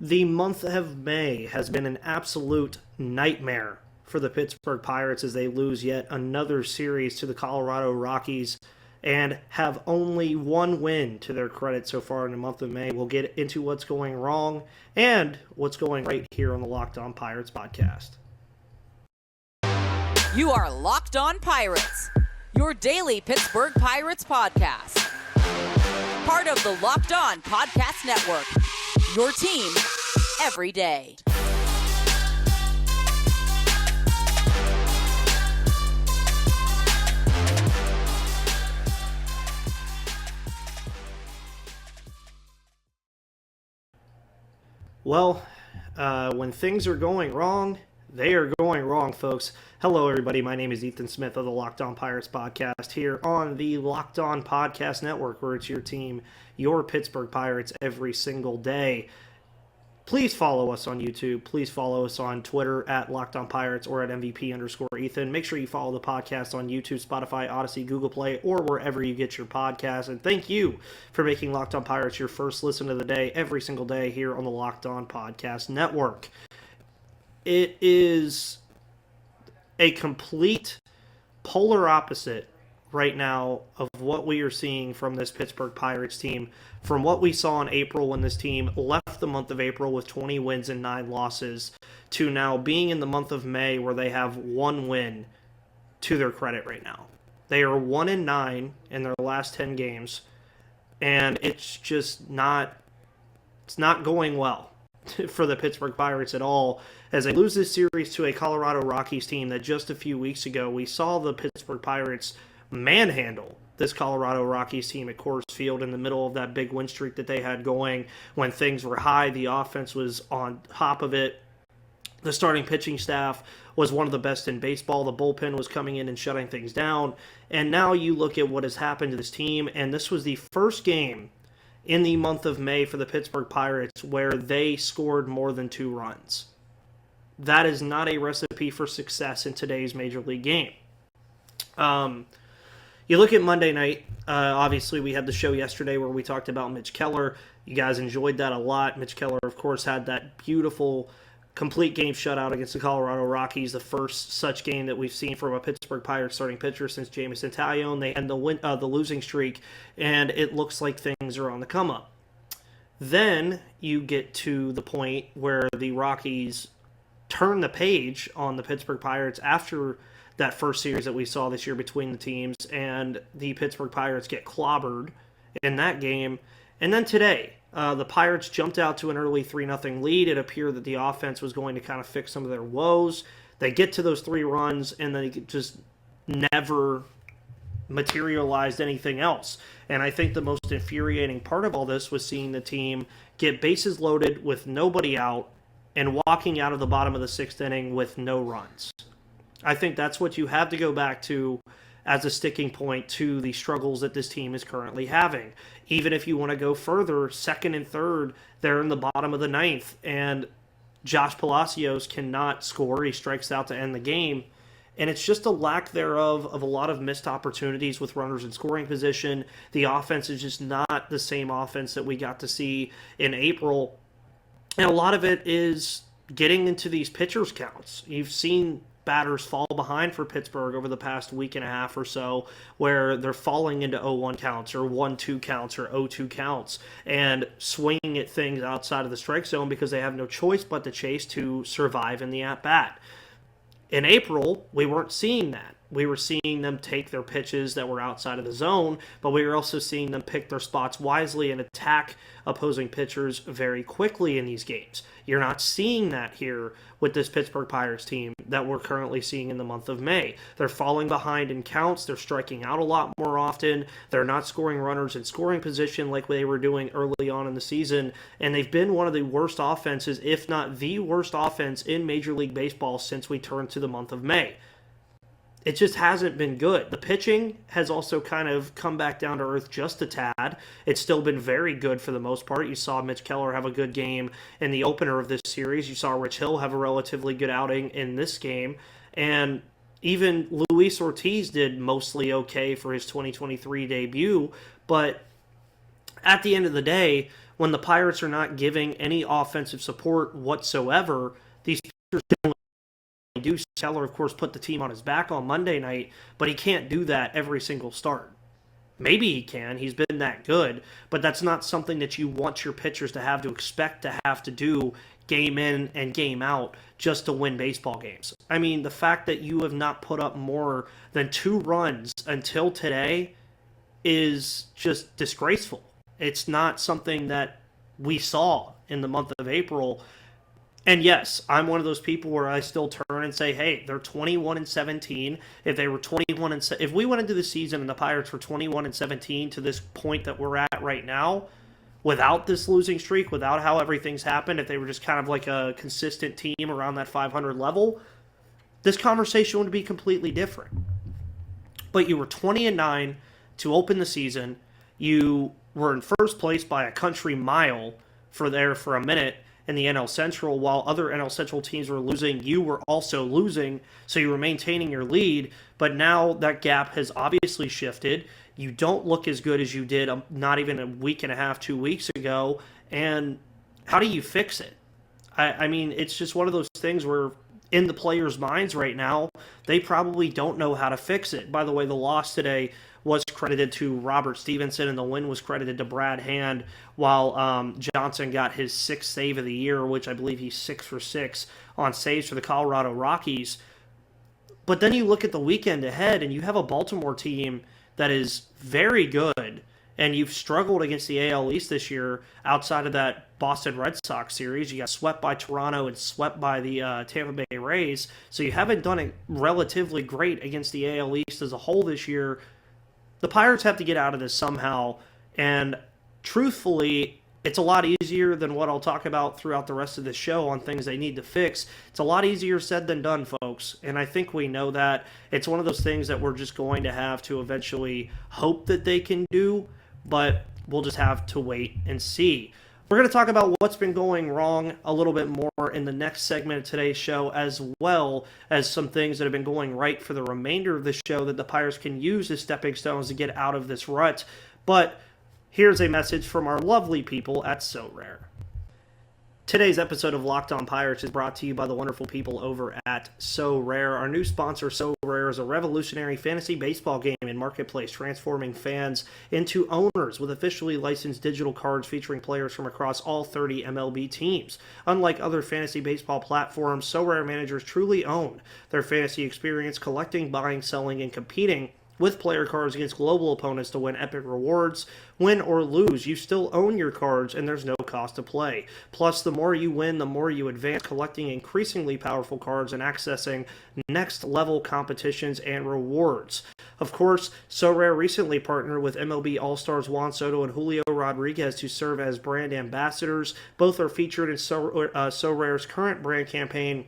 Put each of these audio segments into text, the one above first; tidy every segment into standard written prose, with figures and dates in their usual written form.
The month of May has been an absolute nightmare for the Pittsburgh Pirates as they lose yet another series to the Colorado Rockies and have only one win to their credit so far in the month of May. We'll get into what's going wrong and what's going right here on the Locked On Pirates podcast. You are Locked On Pirates, your daily Pittsburgh Pirates podcast. Part of the Locked On Podcast Network, your team every day. Well, when things are going wrong, they are going wrong, folks. Hello, everybody. My name is Ethan Smith of the Locked On Pirates podcast here on the Locked On Podcast Network, where it's your team, your Pittsburgh Pirates, every single day. Please follow us on YouTube. Please follow us on Twitter at Locked On Pirates or at MVP_Ethan. Make sure you follow the podcast on YouTube, Spotify, Odyssey, Google Play, or wherever you get your podcasts. And thank you for making Locked On Pirates your first listen of the day every single day here on the Locked On Podcast Network. It is a complete polar opposite right now of what we are seeing from this Pittsburgh Pirates team, from what we saw in April when this team left the month of April with 20 wins and 9 losses, to now being in the month of May where they have one win to their credit right now. They are 1-9 in their last 10 games, and it's just not going well for the Pittsburgh Pirates at all, as they lose this series to a Colorado Rockies team that just a few weeks ago we saw the Pittsburgh Pirates manhandle this Colorado Rockies team at Coors Field in the middle of that big win streak that they had going. When things were high, the offense was on top of it. The starting pitching staff was one of the best in baseball. The bullpen was coming in and shutting things down. And now you look at what has happened to this team, and this was the first game in the month of May for the Pittsburgh Pirates where they scored more than 2 runs. That is not a recipe for success in today's Major League game. You look at Monday night, obviously we had the show yesterday where we talked about Mitch Keller. You guys enjoyed that a lot. Mitch Keller, of course, had that beautiful complete game shutout against the Colorado Rockies, the first such game that we've seen from a Pittsburgh Pirates starting pitcher since Jameson Taillon. They end the losing streak, and it looks like things are on the come up. Then you get to the point where the Rockies turn the page on the Pittsburgh Pirates after that first series that we saw this year between the teams, and the Pittsburgh Pirates get clobbered in that game. And then today, the Pirates jumped out to an early 3-0 lead. It appeared that the offense was going to kind of fix some of their woes. They get to those 3 runs, and they just never materialized anything else. And I think the most infuriating part of all this was seeing the team get bases loaded with nobody out and walking out of the bottom of the 6th inning with no runs. I think that's what you have to go back to as a sticking point to the struggles that this team is currently having. Even if you want to go further, 2nd and 3rd, they're in the bottom of the 9th, and Josh Palacios cannot score. He strikes out to end the game. And it's just a lack thereof of a lot of missed opportunities with runners in scoring position. The offense is just not the same offense that we got to see in April. And a lot of it is getting into these pitchers' counts. You've seen batters fall behind for Pittsburgh over the past week and a half or so, where they're falling into 0-1 counts or 1-2 counts or 0-2 counts and swinging at things outside of the strike zone because they have no choice but to chase to survive in the at-bat. In April, we weren't seeing that. We were seeing them take their pitches that were outside of the zone, but we were also seeing them pick their spots wisely and attack opposing pitchers very quickly in these games. You're not seeing that here with this Pittsburgh Pirates team that we're currently seeing in the month of May. They're falling behind in counts. They're striking out a lot more often. They're not scoring runners in scoring position like they were doing early on in the season, and they've been one of the worst offenses, if not the worst offense in Major League Baseball since we turned to the month of May. It just hasn't been good. The pitching has also kind of come back down to earth just a tad. It's still been very good for the most part. You saw Mitch Keller have a good game in the opener of this series. You saw Rich Hill have a relatively good outing in this game. And even Luis Ortiz did mostly okay for his 2023 debut. But at the end of the day, when the Pirates are not giving any offensive support whatsoever, these pitchers don't do. Keller, of course, put the team on his back on Monday night, but he can't do that every single start. Maybe he can. He's been that good, but that's not something that you want your pitchers to expect to have to do game in and game out just to win baseball games. I mean, the fact that you have not put up more than 2 runs until today is just disgraceful. It's not something that we saw in the month of April. And yes, I'm one of those people where I still turn and say, hey, they're 21-17. If they were 21 if we went into the season and the Pirates were 21-17 to this point that we're at right now, without this losing streak, without how everything's happened, if they were just kind of like a consistent team around that 500 level, this conversation would be completely different. But you were 20-9 to open the season. You were in first place by a country mile for a minute in the NL Central. While other NL Central teams were losing, you were also losing, so you were maintaining your lead. But now that gap has obviously shifted. You don't look as good as you did not even a week and a half, 2 weeks ago. And how do you fix it? I mean, it's just one of those things where in the players' minds right now, they probably don't know how to fix it. By the way, the loss today was credited to Robert Stevenson, and the win was credited to Brad Hand, while Johnson got his 6th save of the year, which I believe he's 6 for 6 on saves for the Colorado Rockies. But then you look at the weekend ahead, and you have a Baltimore team that is very good, and you've struggled against the AL East this year outside of that Boston Red Sox series. You got swept by Toronto and swept by the Tampa Bay Rays, so you haven't done it relatively great against the AL East as a whole this year. The Pirates have to get out of this somehow, and truthfully, it's a lot easier than what I'll talk about throughout the rest of the show on things they need to fix. It's a lot easier said than done, folks, and I think we know that. It's one of those things that we're just going to have to eventually hope that they can do, but we'll just have to wait and see. We're going to talk about what's been going wrong a little bit more in the next segment of today's show, as well as some things that have been going right for the remainder of the show that the Pirates can use as stepping stones to get out of this rut. But here's a message from our lovely people at So Rare. Today's episode of Locked On Pirates is brought to you by the wonderful people over at So Rare. Our new sponsor, So Rare, is a revolutionary fantasy baseball game and marketplace, transforming fans into owners with officially licensed digital cards featuring players from across all 30 MLB teams. Unlike other fantasy baseball platforms, So Rare managers truly own their fantasy experience, collecting, buying, selling, and competing with player cards against global opponents to win epic rewards. Win or lose, you still own your cards, and there's no cost to play. Plus, the more you win, the more you advance, collecting increasingly powerful cards and accessing next-level competitions and rewards. Of course, So Rare recently partnered with MLB All-Stars Juan Soto and Julio Rodriguez to serve as brand ambassadors. Both are featured in So Rare's current brand campaign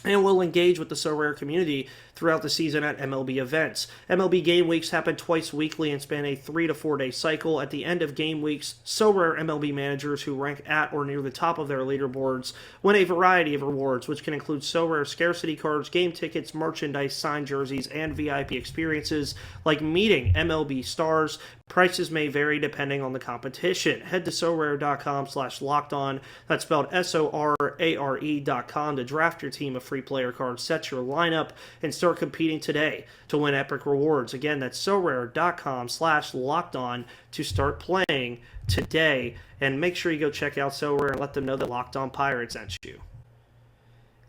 and will engage with the So Rare community throughout the season at MLB events. MLB game weeks happen twice weekly and span a 3 to 4 day cycle. At the end of game weeks, So Rare MLB managers who rank at or near the top of their leaderboards win a variety of rewards, which can include So Rare scarcity cards, game tickets, merchandise, signed jerseys, and VIP experiences like meeting MLB stars. Prices may vary depending on the competition. Head to SoRare.com/lockedon. That's spelled SORARE.com to draft your team of free player cards, set your lineup, and start competing today to win epic rewards. Again, that's SoRare.com/lockedon to start playing today. And make sure you go check out So Rare and let them know that Locked On Pirates sent you.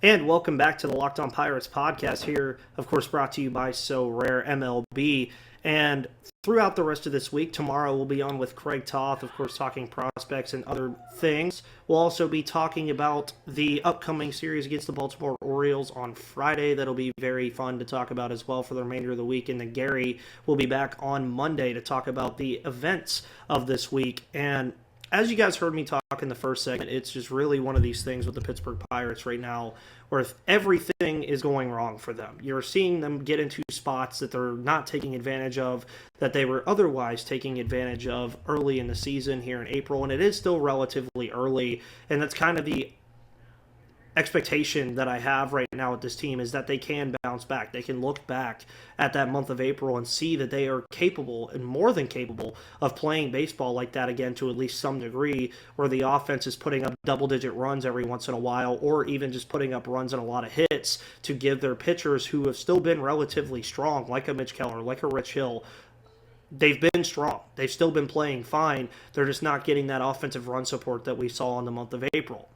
And welcome back to the Locked On Pirates podcast here, of course, brought to you by So Rare MLB. And throughout the rest of this week, tomorrow we'll be on with Craig Toth, of course, talking prospects and other things. We'll also be talking about the upcoming series against the Baltimore Orioles on Friday. That'll be very fun to talk about as well for the remainder of the week. And then Gary will be back on Monday to talk about the events of this week. And as you guys heard me talk in the first segment, it's just really one of these things with the Pittsburgh Pirates right now where everything is going wrong for them. You're seeing them get into spots that they're not taking advantage of, that they were otherwise taking advantage of early in the season here in April, and it is still relatively early, and that's kind of the expectation that I have right now with this team is that they can bounce back. They can look back at that month of April and see that they are capable, and more than capable, of playing baseball like that again to at least some degree, where the offense is putting up double-digit runs every once in a while, or even just putting up runs and a lot of hits to give their pitchers, who have still been relatively strong, like a Mitch Keller, like a Rich Hill, they've been strong. They've still been playing fine. They're just not getting that offensive run support that we saw in the month of April.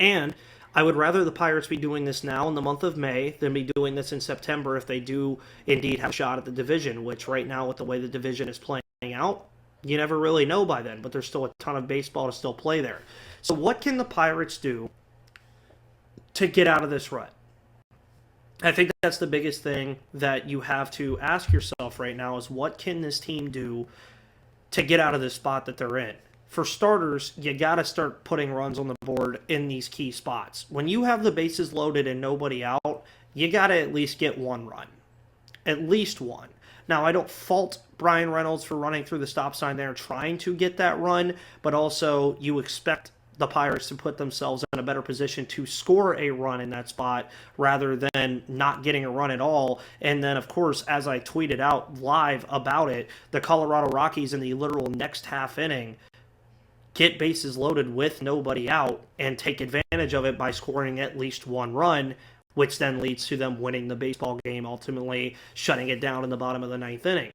And I would rather the Pirates be doing this now in the month of May than be doing this in September if they do indeed have a shot at the division, which right now with the way the division is playing out, you never really know by then, but there's still a ton of baseball to still play there. So what can the Pirates do to get out of this rut? I think that's the biggest thing that you have to ask yourself right now is what can this team do to get out of this spot that they're in? For starters, you got to start putting runs on the board in these key spots. When you have the bases loaded and nobody out, you got to at least get one run. At least one. Now, I don't fault Brian Reynolds for running through the stop sign there trying to get that run, but also you expect the Pirates to put themselves in a better position to score a run in that spot rather than not getting a run at all. And then, of course, as I tweeted out live about it, the Colorado Rockies in the literal next half inning get bases loaded with nobody out and take advantage of it by scoring at least one run, which then leads to them winning the baseball game, ultimately shutting it down in the bottom of the ninth inning.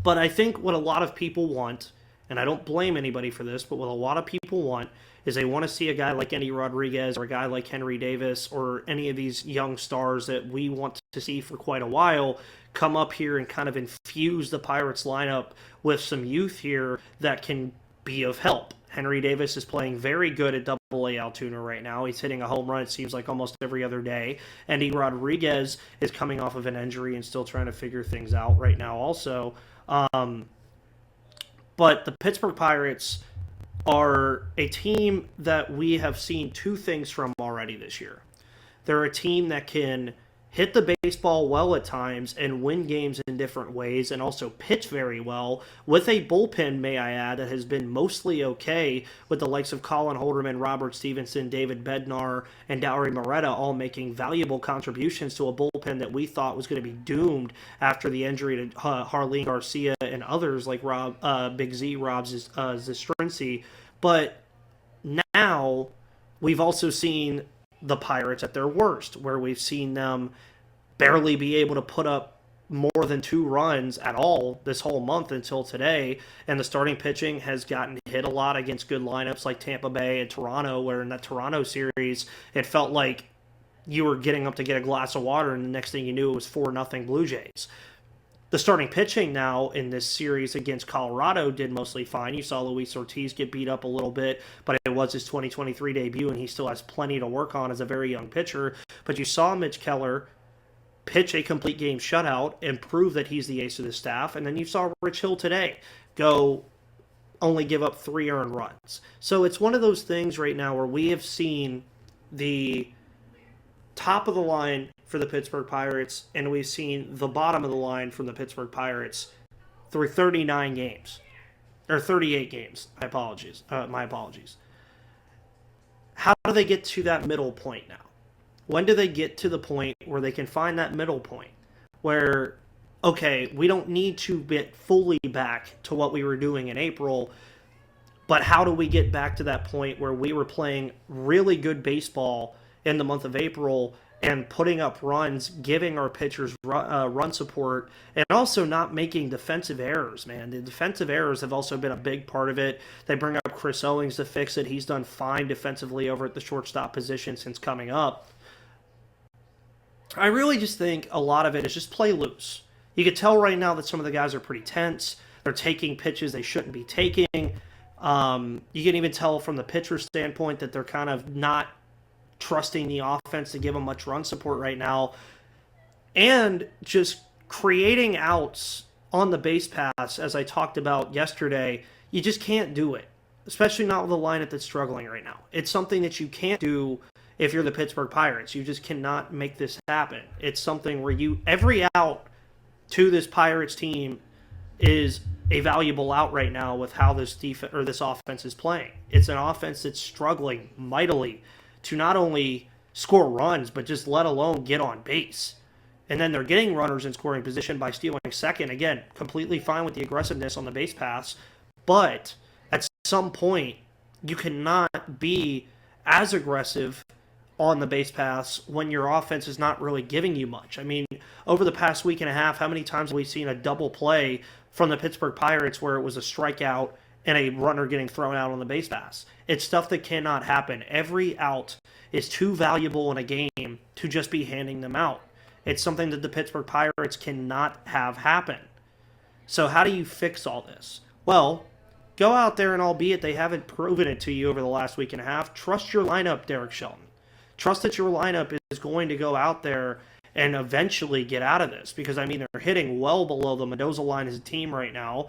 But I think what a lot of people want, and I don't blame anybody for this, but what a lot of people want is they want to see a guy like Endy Rodriguez or a guy like Henry Davis or any of these young stars that we want to see for quite a while come up here and kind of infuse the Pirates lineup with some youth here that can be of help. Henry Davis is playing very good at Double-A Altoona right now. He's hitting a home run, it seems like, almost every other day. Endy Rodriguez is coming off of an injury and still trying to figure things out right now also. But the Pittsburgh Pirates are a team that we have seen two things from already this year. They're a team that can hit the baseball well at times and win games in different ways and also pitch very well with a bullpen, may I add, that has been mostly okay with the likes of Colin Holderman, Robert Stevenson, David Bednar, and Dauri Moreta all making valuable contributions to a bullpen that we thought was going to be doomed after the injury to Harleen Garcia and others like Big Z, Rob Zastrinski. But now we've also seen the Pirates at their worst, where we've seen them barely be able to put up more than 2 runs at all this whole month until today, and the starting pitching has gotten hit a lot against good lineups like Tampa Bay and Toronto, where in that Toronto series, it felt like you were getting up to get a glass of water, and the next thing you knew it was 4-0 Blue Jays. The starting pitching now in this series against Colorado did mostly fine. You saw Luis Ortiz get beat up a little bit, but it was his 2023 debut, and he still has plenty to work on as a very young pitcher. But you saw Mitch Keller pitch a complete game shutout and prove that he's the ace of the staff. And then you saw Rich Hill today go only give up 3 earned runs. So it's one of those things right now where we have seen the top of the line for the Pittsburgh Pirates, and we've seen the bottom of the line from the Pittsburgh Pirates through 39 games. Or 38 games. My apologies. How do they get to that middle point now? When do they get to the point where they can find that middle point? Where, okay, we don't need to get fully back to what we were doing in April, but how do we get back to that point where we were playing really good baseball in the month of April and putting up runs, giving our pitchers run support, and also not making defensive errors, man. The defensive errors have also been a big part of it. They bring up Chris Owings to fix it. He's done fine defensively over at the shortstop position since coming up. I really just think a lot of it is just play loose. You can tell right now that some of the guys are pretty tense. They're taking pitches they shouldn't be taking. You can even tell from the pitcher standpoint that they're kind of not trusting the offense to give them much run support right now, and just creating outs on the base pass, as I talked about yesterday, you just can't do it, especially not with a lineup that's struggling right now. It's something that you can't do if you're the Pittsburgh Pirates. You just cannot make this happen. It's something where every out to this Pirates team is a valuable out right now with how this offense is playing. It's an offense that's struggling mightily to not only score runs, but just let alone get on base. And then they're getting runners in scoring position by stealing second. Again, completely fine with the aggressiveness on the base paths. But at some point, you cannot be as aggressive on the base paths when your offense is not really giving you much. I mean, over the past week and a half, how many times have we seen a double play from the Pittsburgh Pirates where it was a strikeout and a runner getting thrown out on the base paths? It's stuff that cannot happen. Every out is too valuable in a game to just be handing them out. It's something that the Pittsburgh Pirates cannot have happen. So how do you fix all this? Well, go out there and albeit they haven't proven it to you over the last week and a half, trust your lineup, Derek Shelton. Trust that your lineup is going to go out there and eventually get out of this. Because, I mean, they're hitting well below the Mendoza line as a team right now.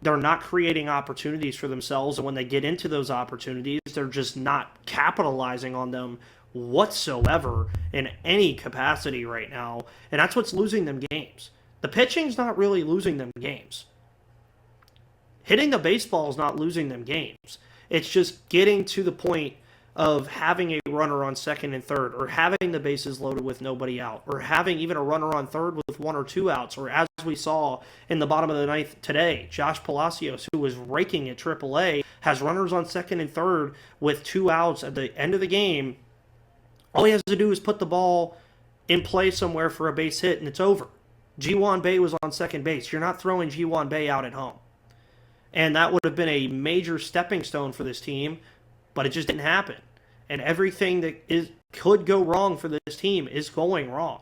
They're not creating opportunities for themselves. And when they get into those opportunities, they're just not capitalizing on them whatsoever in any capacity right now. And that's what's losing them games. The pitching's not really losing them games. Hitting the baseball is not losing them games. It's just getting to the point of having a runner on second and third, or having the bases loaded with nobody out, or having even a runner on third with 1 or 2 outs, or as we saw in the bottom of the ninth today, Josh Palacios, who was raking at AAA, has runners on second and third with 2 outs at the end of the game. All he has to do is put the ball in play somewhere for a base hit, and it's over. Ji-Hwan Bae was on second base. You're not throwing Ji-Hwan Bae out at home. And that would have been a major stepping stone for this team, but it just didn't happen. And everything that could go wrong for this team is going wrong.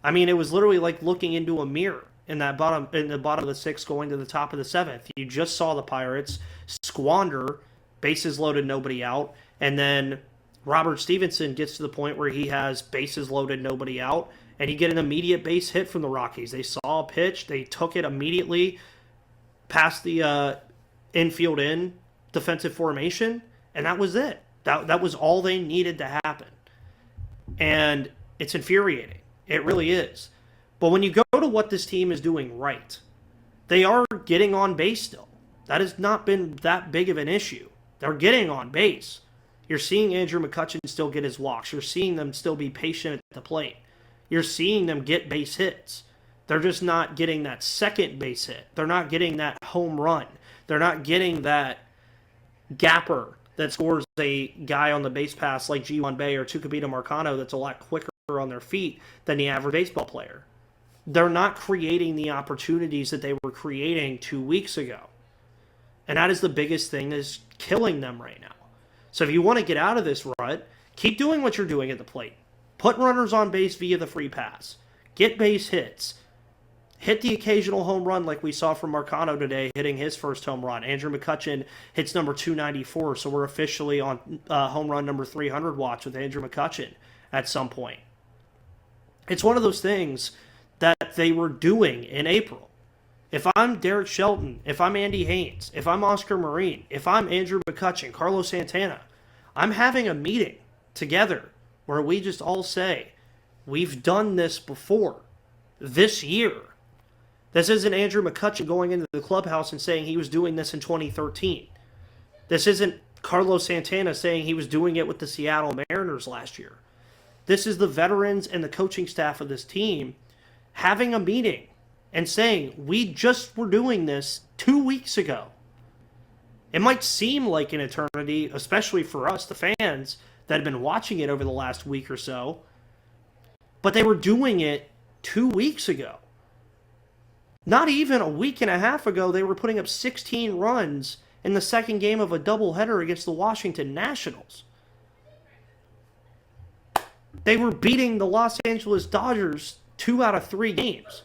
I mean, it was literally like looking into a mirror in the bottom of the 6th going to the top of the 7th. You just saw the Pirates squander, bases loaded, nobody out, and then Robert Stevenson gets to the point where he has bases loaded, nobody out, and you get an immediate base hit from the Rockies. They saw a pitch, they took it immediately past the infield in defensive formation, and that was it. That was all they needed to happen. And it's infuriating. It really is. But when you go to what this team is doing right, they are getting on base still. That has not been that big of an issue. They're getting on base. You're seeing Andrew McCutchen still get his walks. You're seeing them still be patient at the plate. You're seeing them get base hits. They're just not getting that second base hit. They're not getting that home run. They're not getting that gapper that scores a guy on the base pass like Ji-Hwan Bae or Tucupita Marcano that's a lot quicker on their feet than the average baseball player. They're not creating the opportunities that they were creating 2 weeks ago. And that is the biggest thing that is killing them right now. So if you want to get out of this rut, keep doing what you're doing at the plate. Put runners on base via the free pass. Get base hits. Hit the occasional home run like we saw from Marcano today, hitting his first home run. Andrew McCutchen hits number 294, so we're officially on home run number 300 watch with Andrew McCutchen at some point. It's one of those things that they were doing in April. If I'm Derek Shelton, if I'm Andy Haynes, if I'm Oscar Marine, if I'm Andrew McCutchen, Carlos Santana, I'm having a meeting together where we just all say, we've done this before, this year. This isn't Andrew McCutchen going into the clubhouse and saying he was doing this in 2013. This isn't Carlos Santana saying he was doing it with the Seattle Mariners last year. This is the veterans and the coaching staff of this team having a meeting and saying, we just were doing this 2 weeks ago. It might seem like an eternity, especially for us, the fans, that have been watching it over the last week or so, but they were doing it 2 weeks ago. Not even a week and a half ago, they were putting up 16 runs in the second game of a doubleheader against the Washington Nationals. They were beating the Los Angeles Dodgers 2 out of 3 games.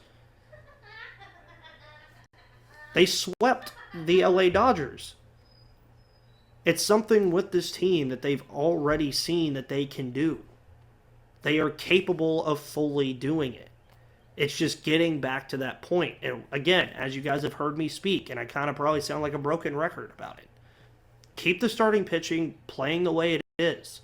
They swept the LA Dodgers. It's something with this team that they've already seen that they can do. They are capable of fully doing it. It's just getting back to that point. And again, as you guys have heard me speak, and I kind of probably sound like a broken record about it, keep the starting pitching playing the way it is.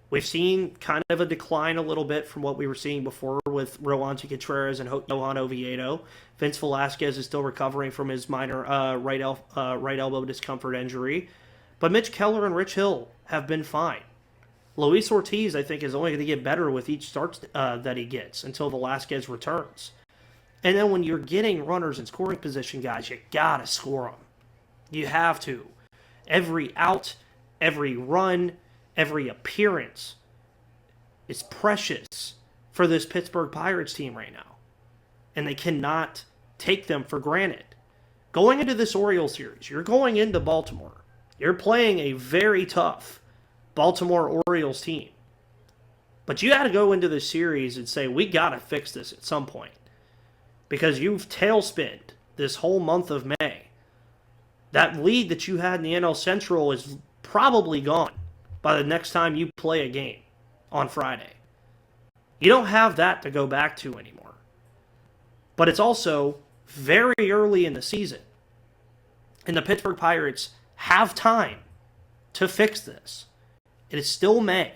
We've seen kind of a decline a little bit from what we were seeing before with Roansy Contreras and Johan Oviedo. Vince Velasquez is still recovering from his minor right elbow discomfort injury. But Mitch Keller and Rich Hill have been fine. Luis Ortiz, I think, is only going to get better with each start that he gets until Velasquez returns. And then when you're getting runners in scoring position, guys, you got to score them. You have to. Every out, every run, every appearance is precious for this Pittsburgh Pirates team right now. And they cannot take them for granted. Going into this Orioles series, you're going into Baltimore. You're playing a very tough Baltimore Orioles team. But you got to go into this series and say, we got to fix this at some point. Because you've tailspinned this whole month of May. That lead that you had in the NL Central is probably gone by the next time you play a game on Friday. You don't have that to go back to anymore. But it's also very early in the season. And the Pittsburgh Pirates have time to fix this. It is still May.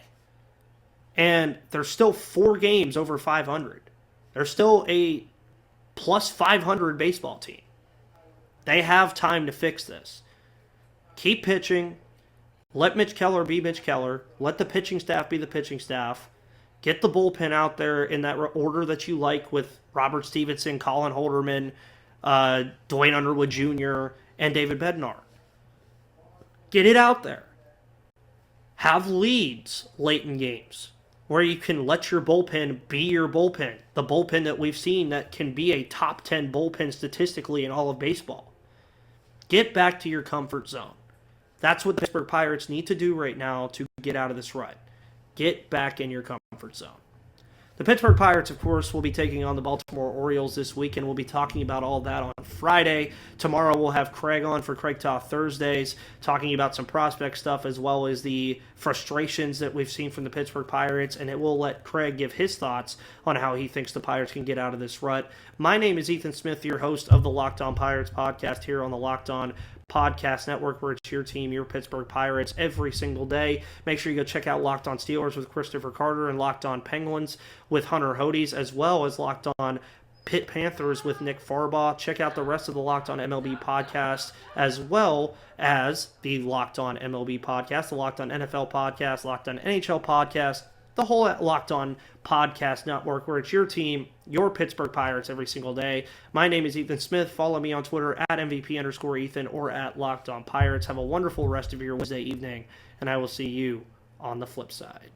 And there's still 4 games over 500. There's still a plus 500 baseball team. They have time to fix this. Keep pitching. Let Mitch Keller be Mitch Keller. Let the pitching staff be the pitching staff. Get the bullpen out there in that order that you like with Robert Stevenson, Colin Holderman, Dwayne Underwood Jr., and David Bednar. Get it out there. Have leads late in games where you can let your bullpen be your bullpen. The bullpen that we've seen that can be a top 10 bullpen statistically in all of baseball. Get back to your comfort zone. That's what the Pittsburgh Pirates need to do right now to get out of this rut. Get back in your comfort zone. The Pittsburgh Pirates, of course, will be taking on the Baltimore Orioles this week, and we'll be talking about all that on Friday. Tomorrow we'll have Craig on for Craig Talk Thursdays, talking about some prospect stuff as well as the frustrations that we've seen from the Pittsburgh Pirates, and it will let Craig give his thoughts on how he thinks the Pirates can get out of this rut. My name is Ethan Smith, your host of the Locked On Pirates podcast here on the Locked On Podcast Network, where it's your team, your Pittsburgh Pirates, every single day. Make sure you go check out Locked On Steelers with Christopher Carter and Locked On Penguins with Hunter Hodes, as well as Locked On Pitt Panthers with Nick Farbaugh. Check out the rest of the Locked On MLB podcast, as well as the Locked On MLB podcast, the Locked On NFL podcast, Locked On NHL podcast, the whole Locked On Podcast Network, where it's your team, your Pittsburgh Pirates every single day. My name is Ethan Smith. Follow me on Twitter at MVP_Ethan or at Locked On Pirates. Have a wonderful rest of your Wednesday evening, and I will see you on the flip side.